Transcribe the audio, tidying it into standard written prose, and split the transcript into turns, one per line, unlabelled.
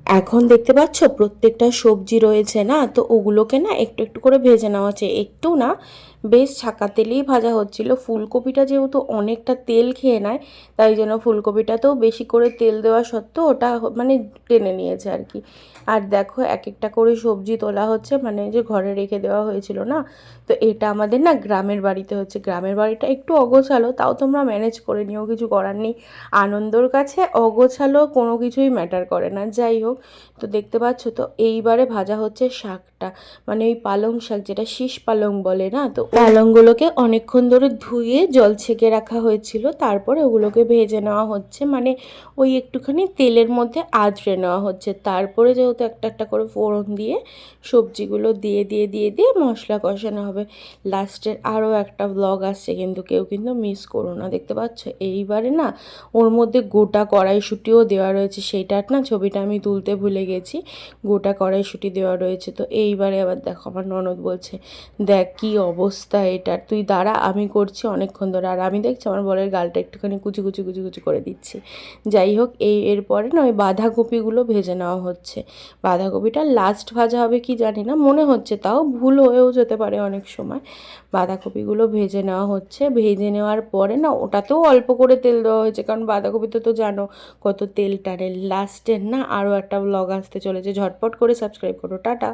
এখন দেখতে পাচ্ছ প্রত্যেকটা সবজি রয়েছে না, তো ওগুলোকে না একটু একটু করে ভেজে নেওয়া হচ্ছে। একটু না, বেশ ছাকা তেলেই ভাজা হচ্ছিল। ফুলকপিটা যেহেতু অনেকটা তেল খেয়ে নেয়, তাই জন্য ফুলকপিটাতেও বেশি করে তেল দেওয়া সত্ত্বেও ওটা মানে টেনে নিয়েছে আর কি। আর দেখো এক একটা করে সবজি তোলা হচ্ছে, মানে যে ঘরে রেখে দেওয়া হয়েছিল না। তো এটা আমাদের না গ্রামের বাড়িতে হচ্ছে। গ্রামের বাড়িটা একটু অগোছালো, তাও তোমরা ম্যানেজ করে নিও, কিছু করার নেই। আনন্দর কাছে অগোছালো কোনো কিছুই ম্যাটার করে না। যাই হোক, তো দেখতে পাচ্ছ তো এইবারে ভাজা হচ্ছে শাকটা, মানে ওই পালং শাক, যেটা শীষ পালং বলে না। তো পালংগুলোকে অনেকক্ষণ ধরে ধুয়ে জল ছেঁকে রাখা হয়েছিল, তারপরে ওগুলোকে ভেজে নেওয়া হচ্ছে, মানে ওই একটুখানি তেলের মধ্যে আঁচড়ে নেওয়া হচ্ছে। তারপরে যেহেতু একটা একটা করে ফোড়ন দিয়ে সবজিগুলো দিয়ে দিয়ে দিয়ে দিয়ে মশলা কষানো হবে। লাস্টের আরও একটা ব্লগ আসছে, কিন্তু কেউ কিন্তু মিস করো না। দেখতে পাচ্ছ এইবারে না ওর মধ্যে গোটা কড়াইশুঁটিও দেওয়া রয়েছে, সেইটার না ছবিটা আমি তুলতে ভুলে গেছি। গোটা কড়াইশুঁটি দেওয়া রয়েছে। তো এইবারে আবার দেখো আমার ননদ বলছে, দেখ কি অবস্থা এটার, তুই দাঁড়া, আমি করছি অনেকক্ষণ ধরে। আর আমি দেখছি আমার বরের গালটা একটুখানি কুচি কুচি কুচি কুচি করে দিচ্ছি। যাই হোক, এরপরে না ওই বাঁধাকপিগুলো ভেজে নেওয়া হচ্ছে। বাঁধাকপিটা লাস্ট ভাজা হবে কি জানি না, মনে হচ্ছে, তাও ভুল হয়েও যেতে পারে অনেক সময়। বাঁধাকপিগুলো ভেজে নেওয়া হচ্ছে। ভেজে নেওয়ার পরে না ওটাতেও অল্প করে তেল দেওয়া হয়েছে, কারণ বাঁধাকপিতে তো জানো কত তেল টানে। লাস্টের না আরও একটা ব্লগ আসতে চলেছে, ঝটপট করে সাবস্ক্রাইব করো, টাটা।